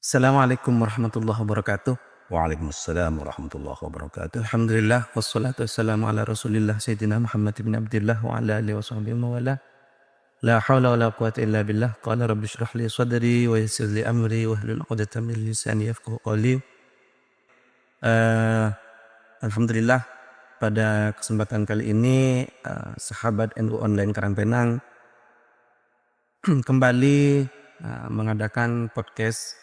Assalamualaikum warahmatullahi wabarakatuh. Waalaikumsalam warahmatullahi wabarakatuh. Alhamdulillah wassalatu wassalamu ala Rasulillah Sayyidina Muhammad bin Abdillah wa ala alihi wa sahbihi wa wala. La haula wa la quwata illa billah. Qala rabbi shrah li sadri wa yassir li amri wa hlul 'uqdatam min lisani yafqahu qawli. Eh, Alhamdulillah pada kesempatan kali ini sahabat NU Online Karangpenang kembali mengadakan podcast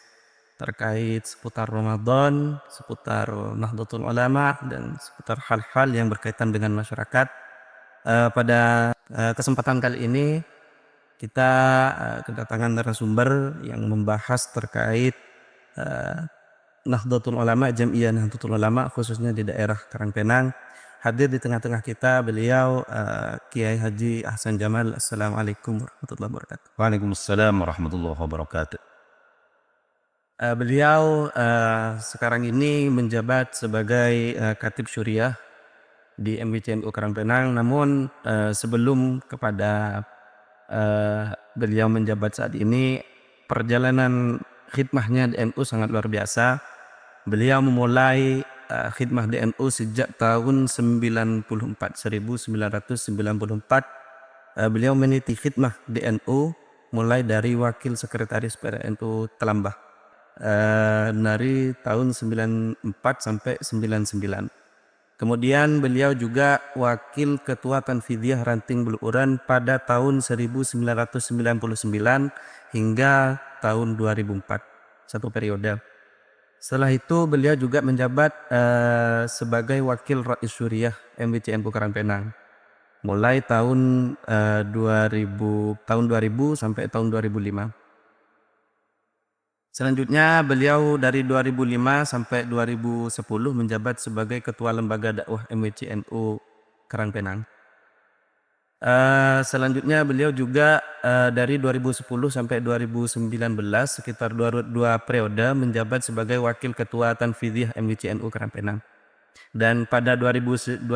terkait seputar Ramadan, seputar Nahdlatul Ulama, dan seputar hal-hal yang berkaitan dengan masyarakat. Pada kesempatan kali ini kita kedatangan narasumber yang membahas terkait Nahdlatul Ulama, Jam'iyah Nahdlatul Ulama khususnya di daerah Karangpenang. Hadir di tengah-tengah kita beliau Kiai Haji Ahsan Jamal. Assalamualaikum warahmatullahi wabarakatuh. Waalaikumsalam warahmatullahi wabarakatuh. Beliau sekarang ini menjabat sebagai Khatib Syuriah di MWCNU Karangpenang. Namun sebelum kepada beliau menjabat saat ini, perjalanan khidmahnya di NU sangat luar biasa. Beliau memulai khidmah di NU sejak tahun 1994. Beliau meniti khidmah di NU mulai dari wakil sekretaris pada NU Telambah dari tahun 94 sampai 99. Kemudian beliau juga wakil ketua Tanfidiyah Ranting Buluran pada tahun 1999 hingga tahun 2004, satu periode. Setelah itu beliau juga menjabat sebagai wakil Rais Syuriah MWCNU Karangpenang mulai tahun 2000 sampai tahun 2005. Selanjutnya beliau dari 2005 sampai 2010 menjabat sebagai Ketua Lembaga Dakwah MWCNU Karangpenang. Selanjutnya beliau juga dari 2010 sampai 2019 sekitar dua periode menjabat sebagai Wakil Ketua Tanfidiyah MWCNU Karangpenang. Dan pada 2019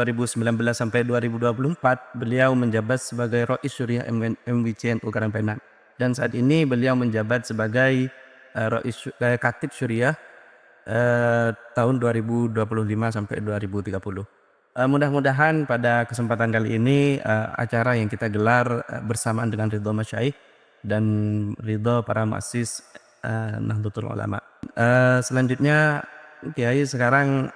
sampai 2024 beliau menjabat sebagai Rais Syuriah MWCNU Karangpenang. Dan saat ini beliau menjabat sebagai Khatib Syuriah tahun 2025 sampai 2030. Mudah-mudahan pada kesempatan kali ini acara yang kita gelar bersamaan dengan ridho masyayikh dan ridho para muassis Nahdlatul Ulama. Selanjutnya Kiai, sekarang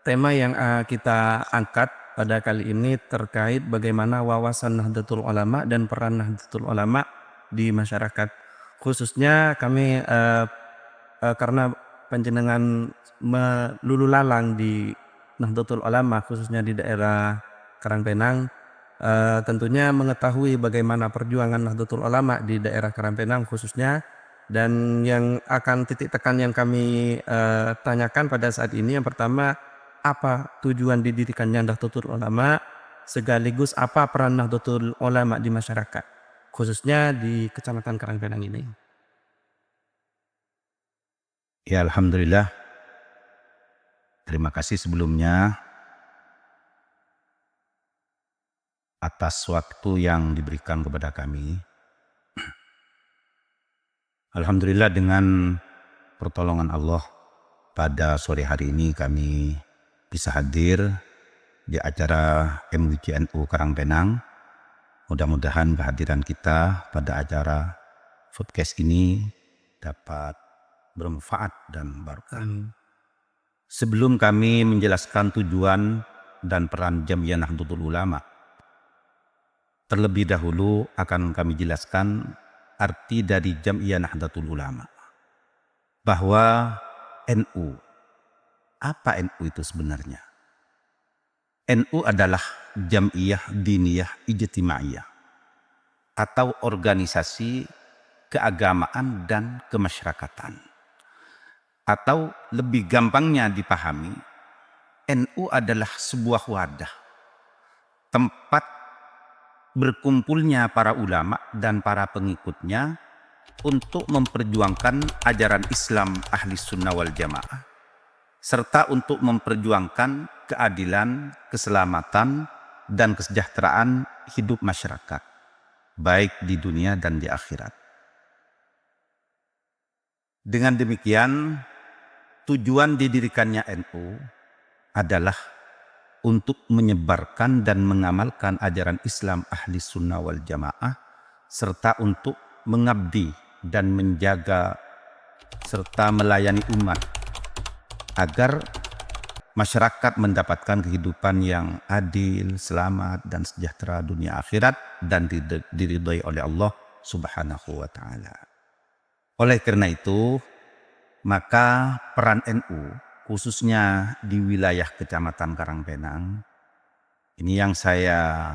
tema yang kita angkat pada kali ini terkait bagaimana wawasan Nahdlatul Ulama dan peran Nahdlatul Ulama di masyarakat. Khususnya kami karena panjenengan melulu lalang di Nahdlatul Ulama khususnya di daerah Karangpenang, tentunya mengetahui bagaimana perjuangan Nahdlatul Ulama di daerah Karangpenang khususnya. Dan yang akan titik tekan yang kami tanyakan pada saat ini, yang pertama, apa tujuan didirikannya Nahdlatul Ulama, sekaligus apa peran Nahdlatul Ulama di masyarakat khususnya di Kecamatan Karangpenang ini. Ya, alhamdulillah. Terima kasih sebelumnya atas waktu yang diberikan kepada kami. Alhamdulillah, dengan pertolongan Allah pada sore hari ini kami bisa hadir di acara MWCNU Karangpenang. Mudah-mudahan kehadiran kita pada acara podcast ini dapat bermanfaat dan barokah. Sebelum kami menjelaskan tujuan dan peran Jam'iyah Nahdlatul Ulama, terlebih dahulu akan kami jelaskan arti dari Jam'iyah Nahdlatul Ulama. Bahwa NU, apa NU itu sebenarnya? NU adalah Jam'iyah Diniyah Ijtimaiyah atau organisasi keagamaan dan kemasyarakatan. Atau lebih gampangnya dipahami, NU adalah sebuah wadah, tempat berkumpulnya para ulama dan para pengikutnya untuk memperjuangkan ajaran Islam ahli sunnah wal jamaah, serta untuk memperjuangkan keadilan, keselamatan, dan kesejahteraan hidup masyarakat, baik di dunia dan di akhirat. Dengan demikian, tujuan didirikannya NU adalah untuk menyebarkan dan mengamalkan ajaran Islam ahli sunnah wal jamaah, serta untuk mengabdi dan menjaga serta melayani umat agar masyarakat mendapatkan kehidupan yang adil, selamat, dan sejahtera dunia akhirat dan diridhai oleh Allah Subhanahu wa Ta'ala. Oleh karena itu, maka peran NU khususnya di wilayah Kecamatan Karangpenang, ini yang saya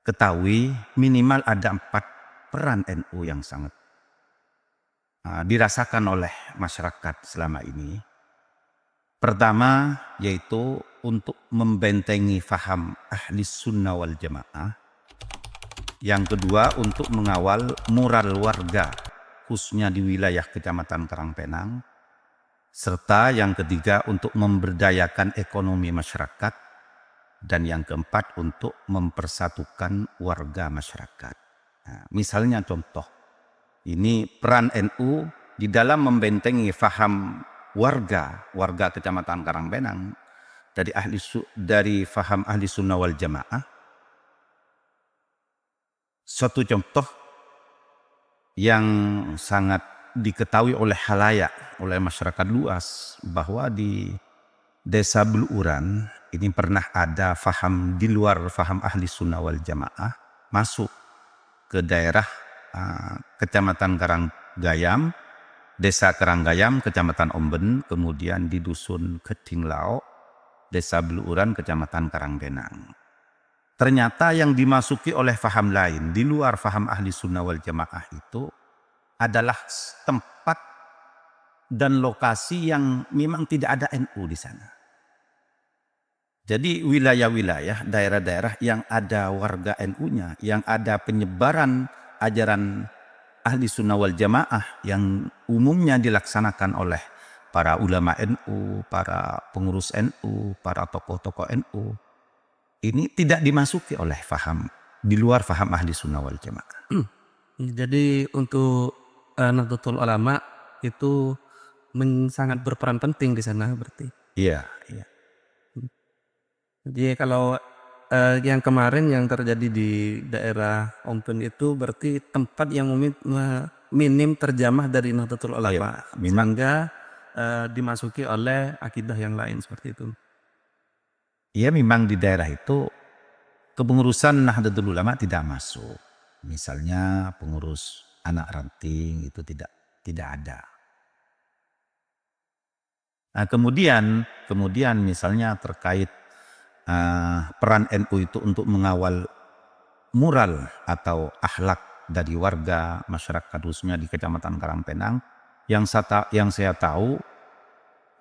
ketahui minimal ada 4 peran NU yang sangat dirasakan oleh masyarakat selama ini. Pertama, yaitu untuk membentengi faham ahli sunnah wal jamaah. Yang kedua, untuk mengawal moral warga, khususnya di wilayah Kecamatan Karangpenang. Serta yang ketiga, untuk memberdayakan ekonomi masyarakat. Dan yang keempat, untuk mempersatukan warga masyarakat. Nah, misalnya contoh, ini peran NU di dalam membentengi faham warga Kecamatan Karangpenang dari faham ahli sunnah wal jamaah. Suatu contoh yang sangat diketahui oleh halayak, oleh masyarakat luas, bahwa di Desa Beluran ini pernah ada faham di luar faham ahli sunnah wal jamaah masuk ke daerah Kecamatan Karanggayam, Desa Karanggayam, Kecamatan Omben, kemudian di Dusun Ketinglao, Desa Beluran, Kecamatan Karangpenang. Ternyata yang dimasuki oleh faham lain di luar faham ahli sunnah wal jamaah itu adalah tempat dan lokasi yang memang tidak ada NU di sana. Jadi wilayah-wilayah, daerah-daerah yang ada warga NU-nya, yang ada penyebaran ajaran ahli sunnah wal jamaah yang umumnya dilaksanakan oleh para ulama NU, para pengurus NU, para tokoh-tokoh NU, ini tidak dimasuki oleh faham di luar faham ahli sunnah wal jamaah. Jadi untuk Nahdlatul Ulama itu sangat berperan penting di sana berarti. Iya, iya. Jadi kalau yang kemarin yang terjadi di daerah Ompen itu berarti tempat yang minim terjamah dari Nahdlatul Ulama, sehingga dimasuki oleh akidah yang lain seperti itu. Iya, memang di daerah itu kepengurusan Nahdlatul Ulama tidak masuk. Misalnya pengurus anak ranting itu tidak ada. Nah, kemudian misalnya terkait peran NU itu untuk mengawal moral atau akhlak dari warga masyarakat khususnya di Kecamatan Karangpenang, yang saya tahu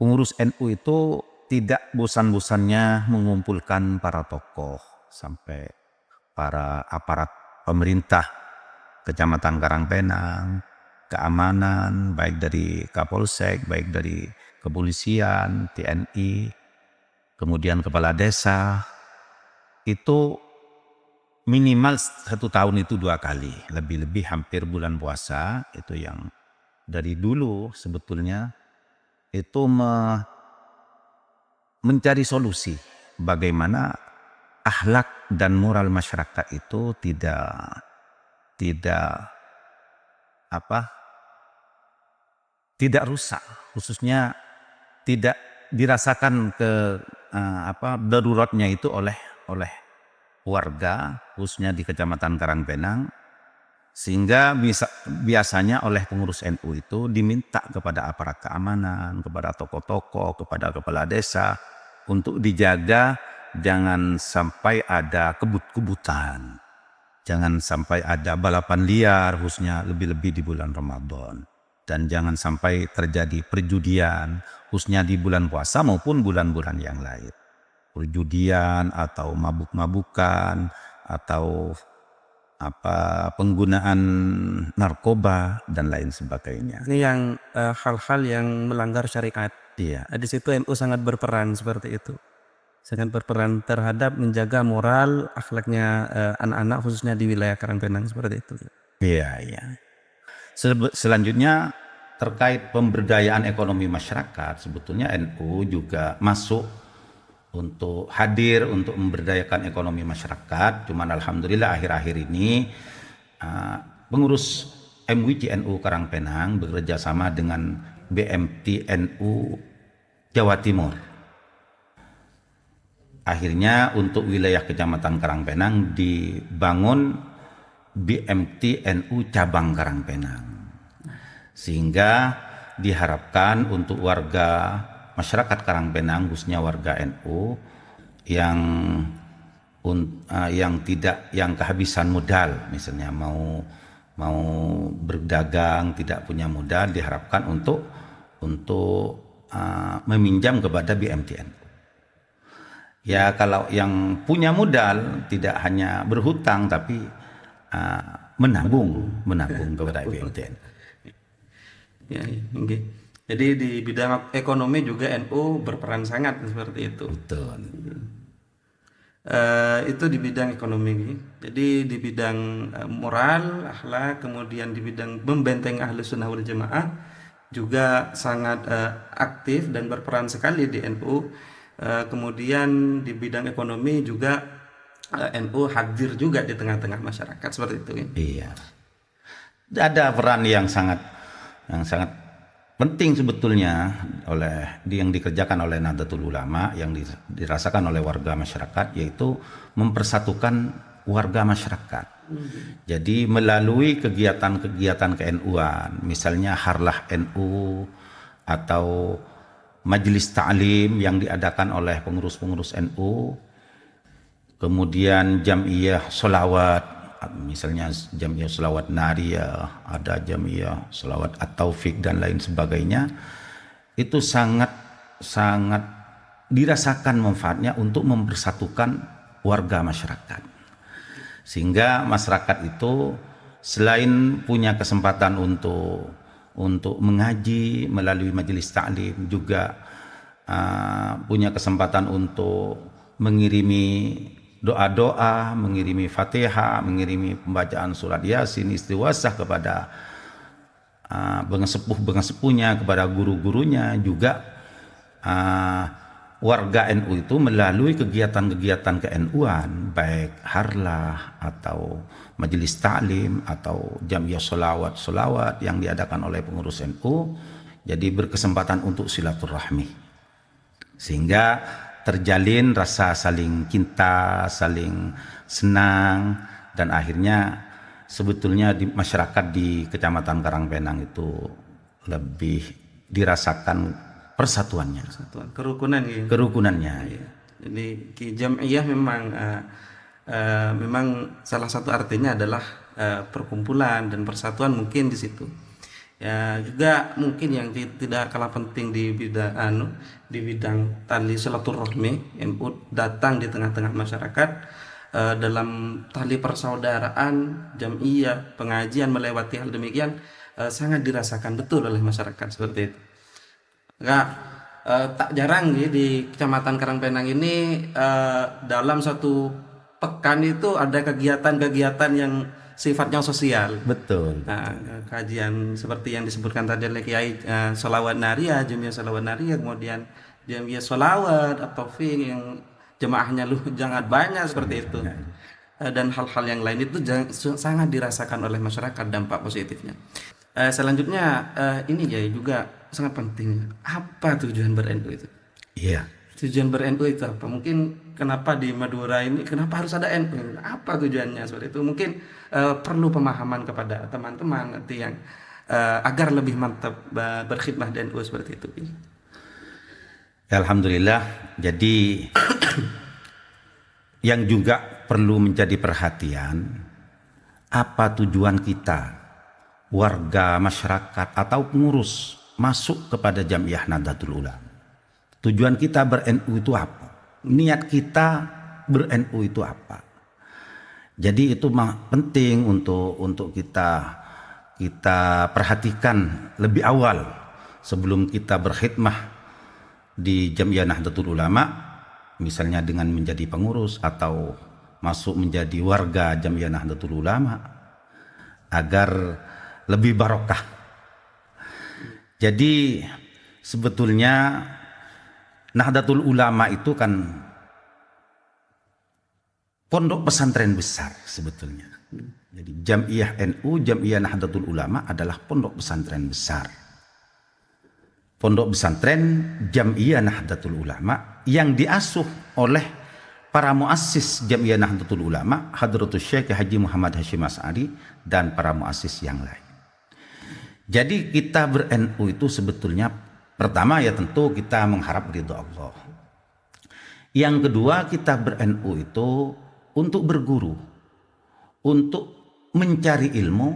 pengurus NU itu tidak bosan-bosannya mengumpulkan para tokoh sampai para aparat pemerintah Kecamatan Karangpenang, keamanan baik dari Kapolsek, baik dari kepolisian, TNI, kemudian kepala desa, itu minimal 1 tahun itu 2 kali, lebih-lebih hampir bulan puasa, itu yang dari dulu sebetulnya itu mencari solusi bagaimana akhlak dan moral masyarakat itu tidak rusak, khususnya tidak dirasakan daruratnya itu oleh warga khususnya di Kecamatan Karangpenang, sehingga biasanya oleh pengurus NU itu diminta kepada aparat keamanan, kepada tokoh-tokoh, kepada kepala desa untuk dijaga jangan sampai ada kebut-kebutan, jangan sampai ada balapan liar khususnya lebih-lebih di bulan Ramadan, dan jangan sampai terjadi perjudian khususnya di bulan puasa maupun bulan-bulan yang lain. Perjudian atau mabuk-mabukan atau penggunaan narkoba dan lain sebagainya. Ini yang hal-hal yang melanggar syariat. Iya. Di situ NU sangat berperan seperti itu. Sangat berperan terhadap menjaga moral akhlaknya anak-anak khususnya di wilayah Karangpenang seperti itu. Iya, iya. Selanjutnya terkait pemberdayaan ekonomi masyarakat, sebetulnya NU juga masuk untuk hadir untuk memberdayakan ekonomi masyarakat. Cuman alhamdulillah akhir-akhir ini pengurus MWC NU Karangpenang bekerja sama dengan BMT NU Jawa Timur. Akhirnya untuk wilayah Kecamatan Karangpenang dibangun BMT NU Cabang Karangpenang. Sehingga diharapkan untuk warga masyarakat Karangpenang, khususnya warga NU yang kehabisan modal, misalnya mau berdagang tidak punya modal, diharapkan untuk meminjam kepada BMT NU. Ya, kalau yang punya modal tidak hanya berhutang tapi menabung kepada BMT NU. Ya, okay. Jadi di bidang ekonomi juga NU berperan sangat seperti itu. Betul. Itu di bidang ekonomi. Jadi di bidang moral, akhlak, kemudian di bidang membentengi Ahlus Sunnah wal Jamaah juga sangat aktif dan berperan sekali di NU. Kemudian di bidang ekonomi juga NU hadir juga di tengah-tengah masyarakat seperti itu. Iya. Ada peran yang sangat penting sebetulnya yang dikerjakan oleh Nahdlatul Ulama, yang dirasakan oleh warga masyarakat, yaitu mempersatukan warga masyarakat. Jadi melalui kegiatan-kegiatan ke-NU-an, misalnya Harlah NU atau majelis ta'lim yang diadakan oleh pengurus-pengurus NU, kemudian Jam'iyah Sholawat, misalnya Jam'iyah Sholawat Nariyah, ada Jam'iyah Sholawat At-Taufik dan lain sebagainya, itu sangat dirasakan manfaatnya untuk mempersatukan warga masyarakat. Sehingga masyarakat itu selain punya kesempatan untuk mengaji melalui majelis ta'lim, juga punya kesempatan untuk mengirimi doa-doa, mengirimi Fatihah, mengirimi pembacaan surat Yasin, istighosah kepada bengesepuh-bengesepuhnya, kepada guru-gurunya. Juga warga NU itu melalui kegiatan-kegiatan ke-NU-an, baik harlah atau majelis taklim atau Jam'iyah Sholawat yang diadakan oleh pengurus NU, jadi berkesempatan untuk silaturahmi, sehingga terjalin rasa saling cinta, saling senang, dan akhirnya sebetulnya di masyarakat di Kecamatan Karangpenang itu lebih dirasakan persatuannya, kerukunannya. Ya. Jadi Jam'iyah memang salah satu artinya adalah perkumpulan dan persatuan, mungkin di situ. Ya, juga mungkin yang tidak kalah penting di bidang tali silaturahmi, NU datang di tengah-tengah masyarakat dalam tali persaudaraan, jam'iyah, pengajian, melewati hal demikian sangat dirasakan betul oleh masyarakat seperti itu. Tak jarang di Kecamatan Karangpenang ini dalam satu pekan itu ada kegiatan-kegiatan yang sifatnya sosial. Betul. Nah, kajian seperti yang disebutkan tadi oleh Kiai, Sholawat Nariyah, Jam'iyah Sholawat Nariyah, kemudian Jam'iyah Sholawat atau Taufik yang jemaahnya jangan banyak seperti itu. Dan hal-hal yang lain itu sangat dirasakan oleh masyarakat dampak positifnya. Selanjutnya ini ya juga sangat penting. Apa tujuan ber-NU itu? Iya. Tujuan ber-NU itu apa? Mungkin kenapa di Madura ini kenapa harus ada NU? Apa tujuannya seperti itu? Mungkin perlu pemahaman kepada teman-teman nanti yang agar lebih mantap berkhidmah di NU seperti itu. Alhamdulillah. Jadi yang juga perlu menjadi perhatian, apa tujuan kita warga masyarakat atau pengurus masuk kepada Jam'iyah Nahdlatul Ulama? Tujuan kita ber-NU itu apa? Niat kita ber-NU itu apa? Jadi itu penting untuk kita perhatikan lebih awal sebelum kita berkhidmah di Jam'iyah Nahdlatul Ulama, misalnya dengan menjadi pengurus atau masuk menjadi warga Jam'iyah Nahdlatul Ulama, agar lebih barokah. Jadi sebetulnya Nahdlatul Ulama itu kan pondok pesantren besar sebetulnya. Jadi Jam'iyah NU, Jam'iyah Nahdlatul Ulama adalah pondok pesantren besar. Pondok pesantren Jam'iyah Nahdlatul Ulama yang diasuh oleh para muassis Jam'iyah Nahdlatul Ulama, Hadratus Syekh Haji Muhammad Hasyim Asy'ari dan para muassis yang lain. Jadi kita ber-NU itu sebetulnya pertama ya tentu kita mengharap ridho Allah. Yang kedua kita ber-NU itu untuk berguru, untuk mencari ilmu,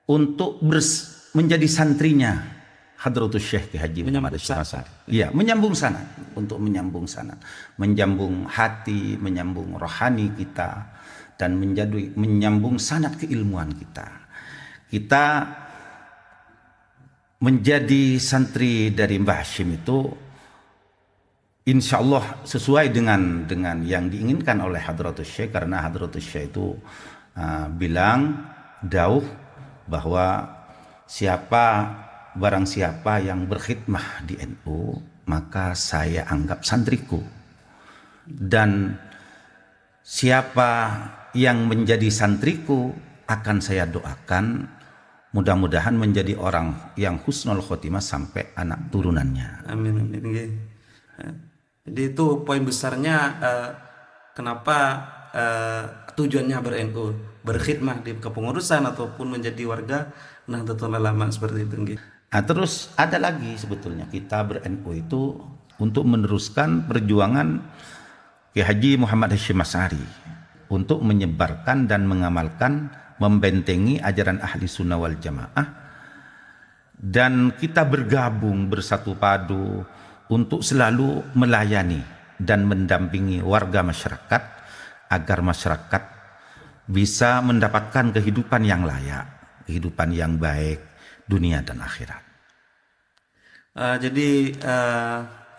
untuk menjadi santrinya Hadratus Syekh Haji Muhammad Hasyim Asy'ari. Iya, menyambung sanad, untuk menyambung sanad, menyambung hati, menyambung rohani kita dan menyambung sanad keilmuan kita. Kita menjadi santri dari Mbah Hasyim itu insya Allah sesuai dengan yang diinginkan oleh Hadratus Syekh, karena Hadratus Syekh itu bilang dauh bahwa barang siapa yang berkhidmah di NU maka saya anggap santriku, dan siapa yang menjadi santriku akan saya doakan mudah-mudahan menjadi orang yang husnul khotimah sampai anak turunannya. Amin, amin. Jadi itu poin besarnya kenapa tujuannya ber-NU, berkhidmah di kepengurusan ataupun menjadi warga Nahdlatul Ulama seperti itu. Nah, terus ada lagi sebetulnya kita ber-NU itu untuk meneruskan perjuangan Kiai Haji Muhammad Hasyim Asy'ari untuk menyebarkan dan mengamalkan, membentengi ajaran ahli sunnah wal jamaah, dan kita bergabung bersatu padu untuk selalu melayani dan mendampingi warga masyarakat agar masyarakat bisa mendapatkan kehidupan yang layak, kehidupan yang baik dunia dan akhirat. Jadi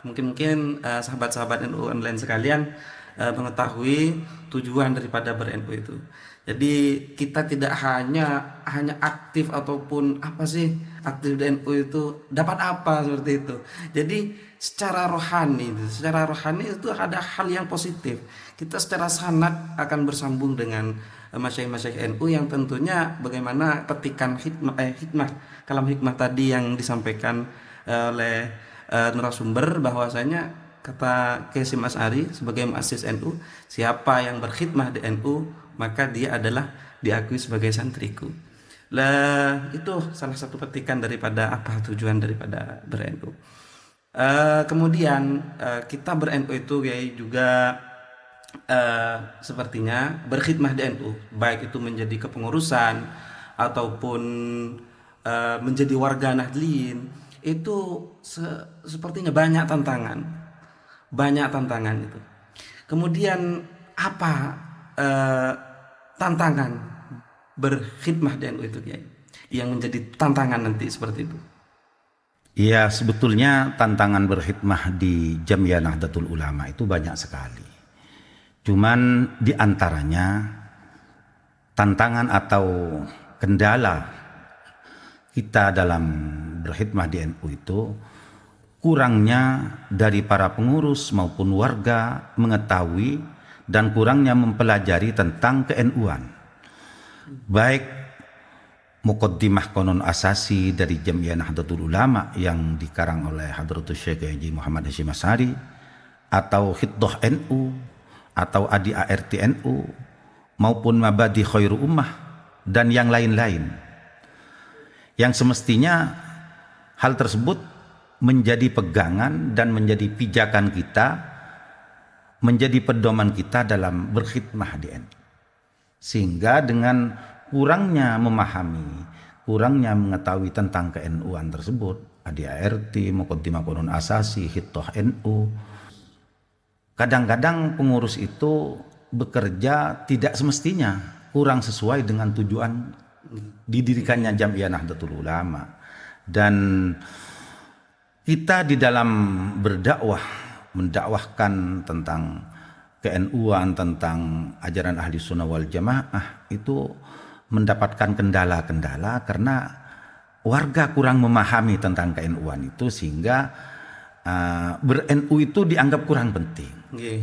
mungkin sahabat-sahabat NU online sekalian mengetahui tujuan daripada ber-NU itu. Jadi kita tidak hanya aktif ataupun apa sih aktif di NU itu dapat apa seperti itu. Jadi secara rohani itu ada hal yang positif. Kita secara sanad akan bersambung dengan masyayikh-masyayikh NU yang tentunya bagaimana petikan hikmah kalam hikmah tadi yang disampaikan oleh narasumber, bahwasanya kata Kiai Hasyim Asy'ari sebagai muassis NU, siapa yang berkhidmah di NU maka dia adalah diakui sebagai santriku. Lah itu salah satu petikan daripada apa tujuan daripada ber-NU. Kemudian kita ber-NU itu ya juga sepertinya berkhidmah di NU, baik itu menjadi kepengurusan ataupun menjadi warga Nahdlin, itu sepertinya banyak tantangan itu. Kemudian apa tantangan berkhidmah di NU itu yang menjadi tantangan nanti seperti itu? Ya, sebetulnya tantangan berkhidmah di Jam'iyah Nahdlatul Ulama itu banyak sekali. Cuman di antaranya tantangan atau kendala kita dalam berkhidmah di NU itu kurangnya dari para pengurus maupun warga mengetahui dan kurangnya mempelajari tentang ke-NU-an. Baik muqaddimah konon asasi dari Jam'iyah Nahdlatul Ulama yang dikarang oleh Hadratus Syekh Haji Muhammad Hasyim Asy'ari, atau Khiddah NU, atau Adi ART NU, maupun Mabadi Khairu Ummah dan yang lain-lain, yang semestinya hal tersebut menjadi pegangan dan menjadi pijakan kita, menjadi pedoman kita dalam berkhidmah di NU. Sehingga dengan kurangnya memahami, kurangnya mengetahui tentang ke-NU-an tersebut, Adi ART, Muqaddimah Konon Asasi, Khiddah NU, kadang-kadang pengurus itu bekerja tidak semestinya, kurang sesuai dengan tujuan didirikannya Jam'iyah Nahdlatul Ulama. Dan kita di dalam berdakwah, mendakwahkan tentang ke-NU-an, tentang ajaran ahli sunnah wal jamaah, itu mendapatkan kendala-kendala karena warga kurang memahami tentang ke-NU-an itu, sehingga ber-NU itu dianggap kurang penting. Nggih.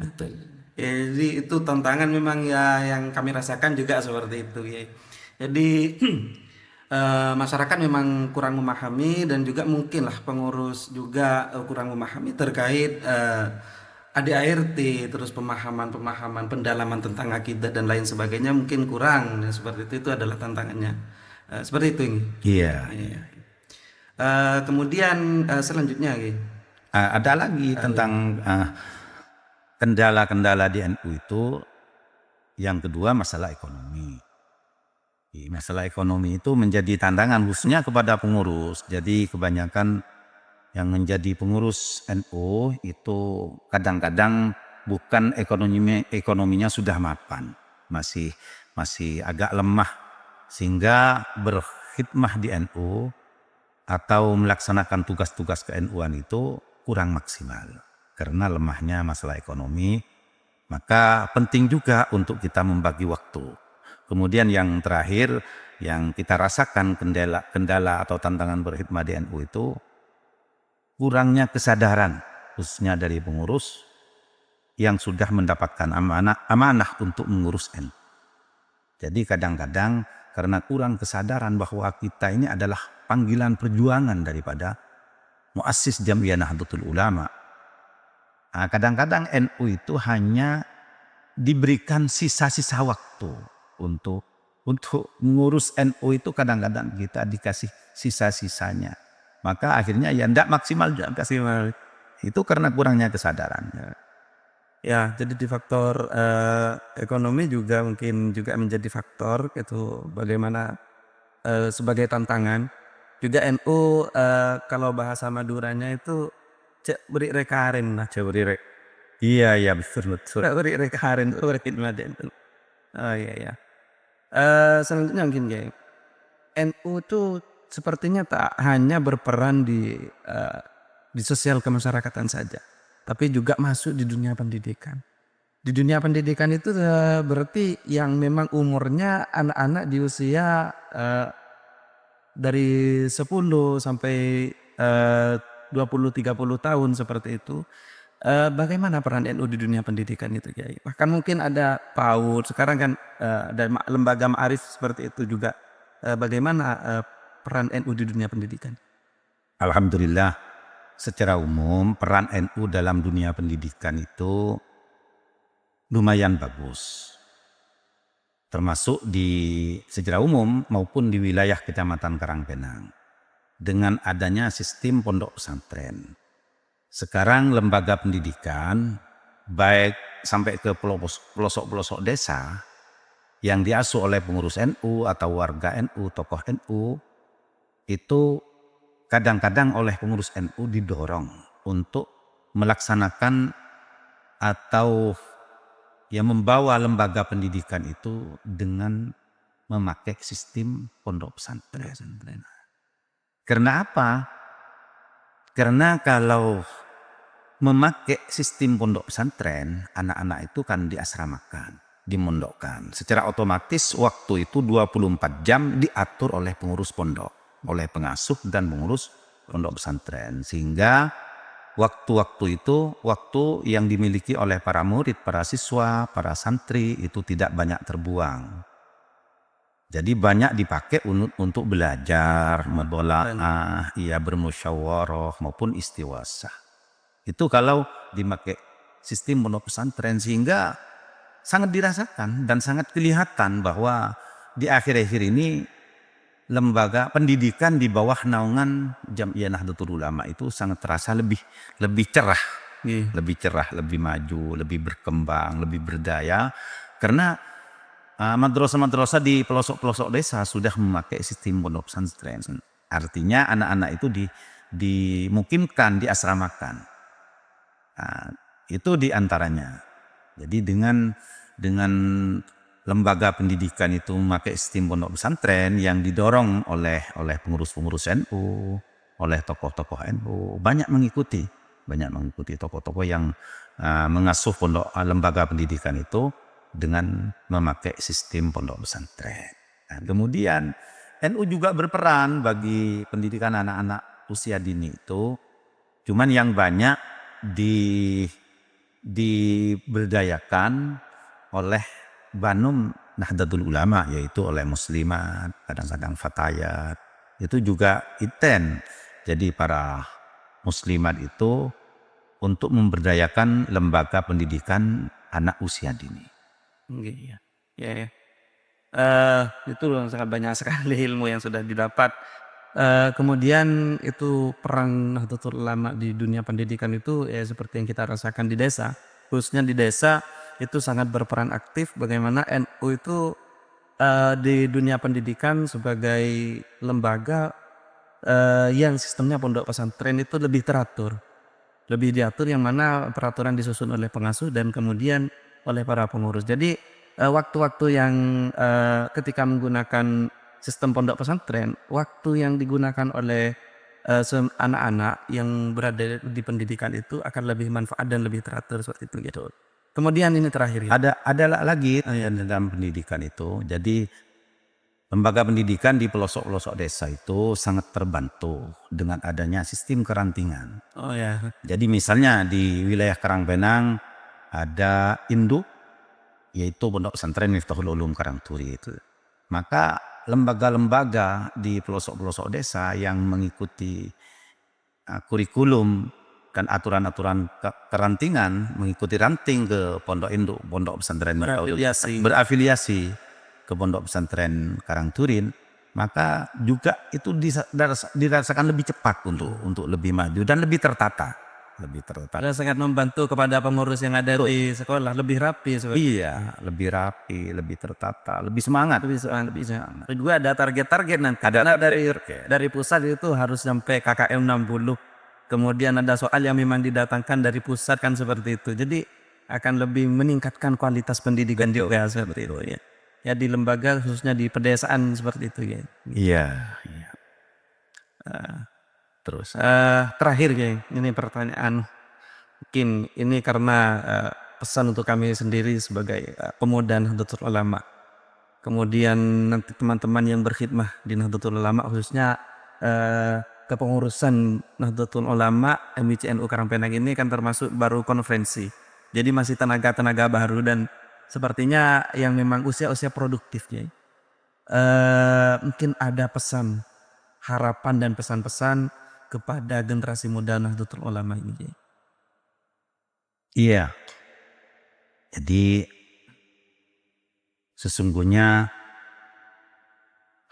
Betul. Ya, jadi itu tantangan memang ya yang kami rasakan juga seperti itu ya. Jadi masyarakat memang kurang memahami dan juga mungkin lah pengurus juga kurang memahami terkait ADART, terus pemahaman-pemahaman pendalaman tentang akidah dan lain sebagainya mungkin kurang. Ya, seperti itu adalah tantangannya. Seperti itu ini. Iya. Iya. Kemudian selanjutnya gitu. Ada lagi tentang kendala-kendala di NU itu. Yang kedua, masalah ekonomi. Masalah ekonomi itu menjadi tantangan khususnya kepada pengurus. Jadi kebanyakan yang menjadi pengurus NU itu kadang-kadang bukan ekonominya sudah mapan, masih agak lemah, sehingga berkhidmah di NU atau melaksanakan tugas-tugas ke-NU-an itu kurang maksimal karena lemahnya masalah ekonomi. Maka penting juga untuk kita membagi waktu. Kemudian yang terakhir yang kita rasakan kendala atau tantangan berkhidmah di NU itu kurangnya kesadaran khususnya dari pengurus yang sudah mendapatkan amanah untuk mengurus NU. Jadi kadang-kadang karena kurang kesadaran bahwa kita ini adalah panggilan perjuangan daripada muassis Jam'iyah Nahdlatul Ulama. Kadang-kadang NU itu hanya diberikan sisa-sisa waktu untuk mengurus NU itu, kadang-kadang kita dikasih sisa-sisanya. Maka akhirnya ya tidak maksimal juga. Itu karena kurangnya kesadaran. Ya, jadi di faktor ekonomi juga mungkin juga menjadi faktor itu bagaimana sebagai tantangan. Juga NU kalau bahasa Maduranya itu cek beri rekaren lah, cek beri rek. Iya betul. Beri rekaren itu berkhidmat NU. Oh iya. Selanjutnya mungkin kayak NU tuh sepertinya tak hanya berperan di sosial kemasyarakatan saja, tapi juga masuk di dunia pendidikan. Di dunia pendidikan itu berarti yang memang umurnya anak-anak di usia dari 10 sampai 20-30 tahun seperti itu. Bagaimana peran NU di dunia pendidikan itu, Kiai? Bahkan mungkin ada PAUD, sekarang kan ada lembaga ma'arif seperti itu juga. Bagaimana peran NU di dunia pendidikan? Alhamdulillah, secara umum peran NU dalam dunia pendidikan itu lumayan bagus. Termasuk secara umum maupun di wilayah Kecamatan Karangpenang. Dengan adanya sistem pondok pesantren. Sekarang lembaga pendidikan baik sampai ke pelosok-pelosok desa yang diasuh oleh pengurus NU atau warga NU, tokoh NU, itu kadang-kadang oleh pengurus NU didorong untuk melaksanakan atau membawa lembaga pendidikan itu dengan memakai sistem pondok pesantren. Karena apa? Karena kalau memakai sistem pondok pesantren, anak-anak itu kan diasramakan, dimondokkan. Secara otomatis waktu itu 24 jam diatur oleh pengurus pondok, oleh pengasuh dan pengurus pondok pesantren. Sehingga waktu-waktu itu waktu yang dimiliki oleh para murid, para siswa, para santri itu tidak banyak terbuang. Jadi banyak dipakai untuk belajar, mudhalaah, bermusyawarah maupun istiwasah. Itu kalau dipakai sistem pondok pesantren, sehingga sangat dirasakan dan sangat kelihatan bahwa di akhir-akhir ini lembaga pendidikan di bawah naungan Jam'iyah Nahdlatul Ulama itu sangat terasa lebih cerah, lebih cerah, lebih maju, lebih berkembang, lebih berdaya, karena madrasah-madrasah di pelosok-pelosok desa sudah memakai sistem pondok pesantren. Artinya anak-anak itu dimungkinkan diasramakan. Itu diantaranya. Jadi dengan lembaga pendidikan itu memakai sistem pondok pesantren yang didorong oleh pengurus-pengurus NU, oleh tokoh-tokoh NU, banyak mengikuti tokoh-tokoh yang mengasuh lembaga pendidikan itu. dengan memakai sistem pondok pesantren. Nah, kemudian NU juga berperan bagi pendidikan anak-anak usia dini itu, cuman yang banyak diberdayakan oleh Banum Nahdlatul Ulama, yaitu oleh muslimat, kadang-kadang fatayat, itu juga iten. Jadi para muslimat itu untuk memberdayakan lembaga pendidikan anak usia dini. Iya, ya, ya. Itu sangat banyak sekali ilmu yang sudah didapat. Kemudian itu perang Nahdlatul Ulama di dunia pendidikan itu ya seperti yang kita rasakan di desa, khususnya di desa itu sangat berperan aktif bagaimana NU itu di dunia pendidikan sebagai lembaga yang sistemnya pondok pesantren itu lebih teratur. Lebih diatur yang mana peraturan disusun oleh pengasuh dan kemudian oleh para pengurus. Jadi waktu-waktu yang ketika menggunakan sistem pondok pesantren, waktu yang digunakan oleh anak-anak yang berada di pendidikan itu akan lebih manfaat dan lebih teratur seperti itu gitu. Kemudian ini terakhir ya. Ada lagi dalam pendidikan itu. Jadi lembaga pendidikan di pelosok-pelosok desa itu sangat terbantu dengan adanya sistem kerantingan. Oh ya. Jadi misalnya di wilayah Karangpenang ada induk, yaitu Pondok Pesantren Miftahul Ulum Karangturi itu. Maka lembaga-lembaga di pelosok-pelosok desa yang mengikuti kurikulum dan aturan-aturan kerantingan, mengikuti ranting ke pondok induk, Pondok Pesantren berafiliasi ke Pondok Pesantren Karangturin, maka juga itu dirasakan lebih cepat untuk lebih maju dan lebih tertata. Sangat membantu kepada pengurus yang ada di sekolah, lebih rapi. Iya, lebih rapi, lebih tertata, lebih semangat. Lebih semangat. Juga ada target-target nanti. Karena dari pusat itu harus sampai KKM 60. Kemudian ada soal yang memang didatangkan dari pusat kan seperti itu. Jadi akan lebih meningkatkan kualitas pendidikan juga seperti itu ya. Ya di lembaga khususnya di pedesaan seperti itu ya. Iya. Terus terakhir ya, ini pertanyaan mungkin ini karena pesan untuk kami sendiri sebagai pemuda Nahdlatul Ulama. Kemudian nanti teman-teman yang berkhidmah di Nahdlatul Ulama khususnya kepengurusan Nahdlatul Ulama MIC NU Karangpenang ini kan termasuk baru konferensi. Jadi masih tenaga-tenaga baru dan sepertinya yang memang usia-usia produktif ya. Mungkin ada pesan, harapan dan pesan-pesan kepada generasi muda Nahdlatul Ulama ini. Iya. Jadi sesungguhnya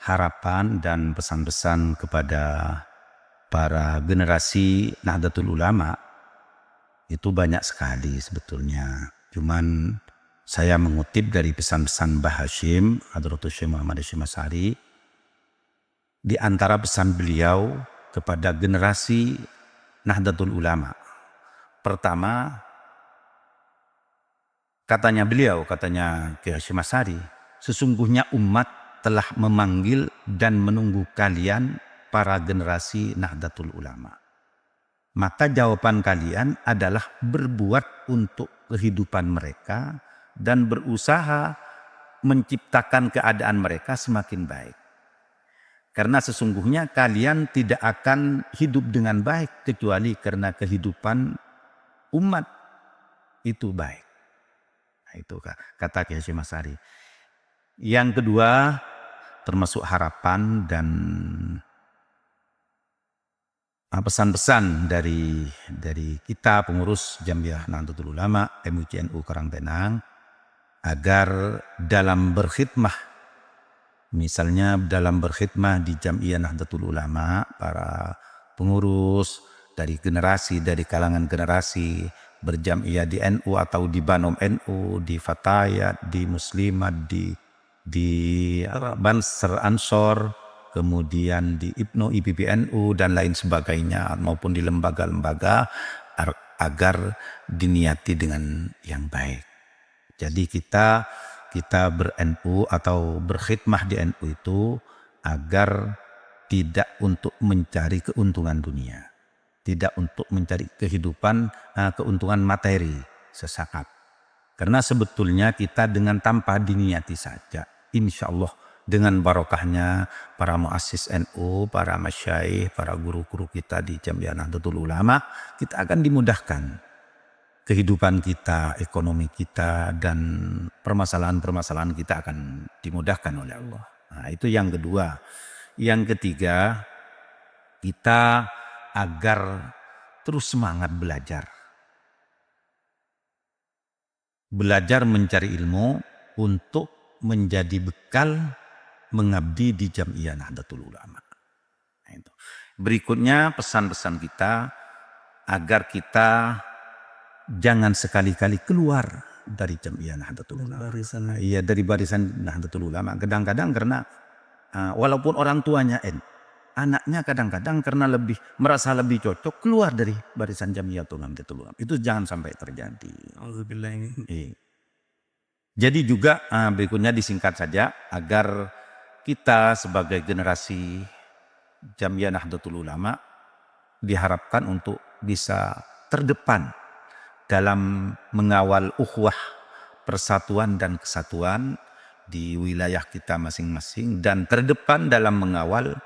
harapan dan pesan-pesan kepada para generasi Nahdlatul Ulama itu banyak sekali sebetulnya. Cuman saya mengutip dari pesan-pesan Mbah Hashim, Hadratus Syekh Muhammad Hashim Asy'ari. Di antara pesan beliau kepada generasi Nahdlatul Ulama. Pertama, katanya Kiai Hashim Asy'ari, sesungguhnya umat telah memanggil dan menunggu kalian para generasi Nahdlatul Ulama. Maka jawaban kalian adalah berbuat untuk kehidupan mereka dan berusaha menciptakan keadaan mereka semakin baik. Karena sesungguhnya kalian tidak akan hidup dengan baik kecuali karena kehidupan umat itu baik. Nah, itu kata Kiai Hashim Asy'ari. Yang kedua, termasuk harapan dan pesan-pesan dari kita pengurus Jam'iyah Nahdlatul Ulama MUC NU Karangpenang agar dalam berkhidmah, misalnya dalam berkhidmah di Jam'iyah Nahdlatul Ulama, para pengurus dari kalangan generasi berjam'iyah di NU atau di Banom NU, di Fatayat, di Muslimat, di Banser Ansor, kemudian di IPNO, IPPNU dan lain sebagainya, maupun di lembaga-lembaga, agar diniati dengan yang baik. Jadi kita ber-NU atau berkhidmah di NU itu agar tidak untuk mencari keuntungan dunia, tidak untuk mencari keuntungan materi sesaat, Karena sebetulnya kita dengan tanpa diniati saja, insya Allah dengan barokahnya para muassis NU, para masyayikh, para guru-guru kita di Jamiah Nahdlatul Ulama, kita akan dimudahkan kehidupan kita, ekonomi kita, dan permasalahan-permasalahan kita akan dimudahkan oleh Allah. Nah, itu yang kedua. Yang ketiga, kita agar terus semangat belajar. Belajar mencari ilmu untuk menjadi bekal mengabdi di Jamiah Nahdlatul Ulama. Nah, itu. Berikutnya pesan-pesan kita agar kita jangan sekali-kali keluar dari Jamiah Nahdlatul Ulama. Iya, dari barisan Nahdlatul Ulama. Kadang-kadang karena walaupun orang tuanya anaknya kadang-kadang karena merasa lebih cocok keluar dari barisan Jamiatul Nahdlatul Ulama. Itu jangan sampai terjadi. Alhamdulillah ini. Jadi juga berikutnya disingkat saja agar kita sebagai generasi Jamiah Nahdlatul Ulama diharapkan untuk bisa terdepan dalam mengawal ukhuwah persatuan dan kesatuan di wilayah kita masing-masing dan terdepan dalam mengawal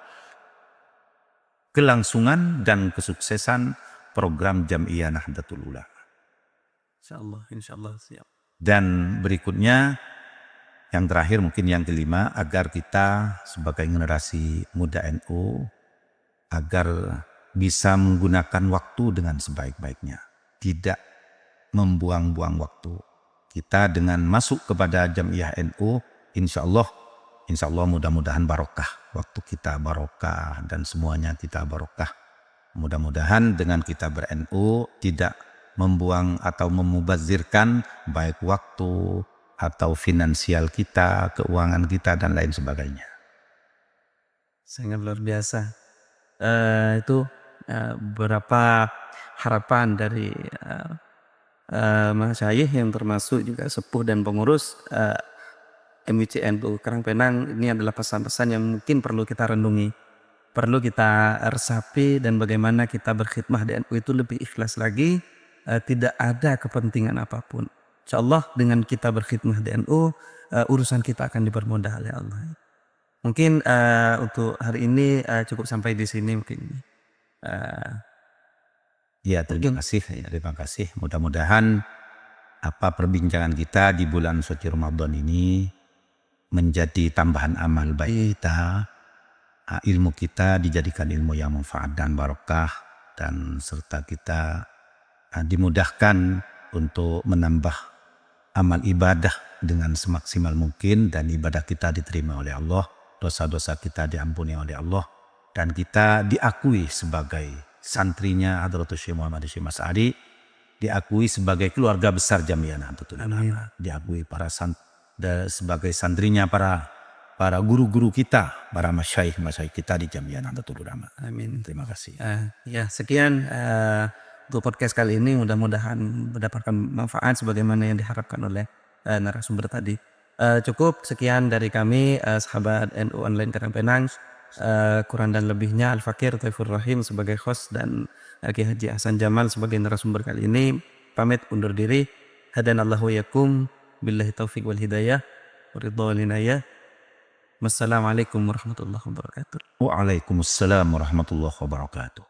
kelangsungan dan kesuksesan program Jamiah Nahdlatul Ulama. Insyaallah siap. Dan berikutnya yang terakhir mungkin yang kelima, agar kita sebagai generasi muda NU agar bisa menggunakan waktu dengan sebaik-baiknya, tidak membuang-buang waktu. Kita dengan masuk kepada Jamiah NU, insya Allah mudah-mudahan barokah. Waktu kita barokah dan semuanya kita barokah. Mudah-mudahan dengan kita ber-NU tidak membuang atau memubazirkan baik waktu atau finansial kita, keuangan kita dan lain sebagainya. Sangat luar biasa. Itu beberapa harapan dari masyayikh yang termasuk juga sepuh dan pengurus MUC NU Karangpenang. Ini adalah pesan-pesan yang mungkin perlu kita renungi, perlu kita resapi, dan bagaimana kita berkhidmah di NU itu lebih ikhlas lagi, tidak ada kepentingan apapun. Insyaallah dengan kita berkhidmah di NU, urusan kita akan dipermudah oleh Allah. Mungkin untuk hari ini cukup sampai di sini mungkin. Ya, terima kasih. Mudah-mudahan apa perbincangan kita di bulan suci Ramadan ini menjadi tambahan amal baik kita, ilmu kita dijadikan ilmu yang manfaat dan barokah, dan serta kita dimudahkan untuk menambah amal ibadah dengan semaksimal mungkin, dan ibadah kita diterima oleh Allah, dosa-dosa kita diampuni oleh Allah, dan kita diakui sebagai santrinya Hadratus Syekh Muhammad Syekh Mas Adi, diakui sebagai keluarga besar Jamiah Nahdlatul Ulama, diakui sebagai santrinya para guru-guru kita, para masyayikh kita di Jamiah Nahdlatul Ulama. Amin. Terima kasih. Ya, sekian untuk podcast kali ini, mudah-mudahan mendapatkan manfaat sebagaimana yang diharapkan oleh narasumber tadi. Cukup sekian dari kami, sahabat NU Online Karangpenang. Kurang dan lebihnya Al-Fakir Taifur Rahim sebagai host dan Kiai Haji Hasan Jamal sebagai narasumber kali ini pamit undur diri. Hadanallahu yakum billahi taufiq wal hidayah wa ridha wal inayah. Wassalamualaikum warahmatullahi wabarakatuh. Waalaikumsalam warahmatullahi wabarakatuh.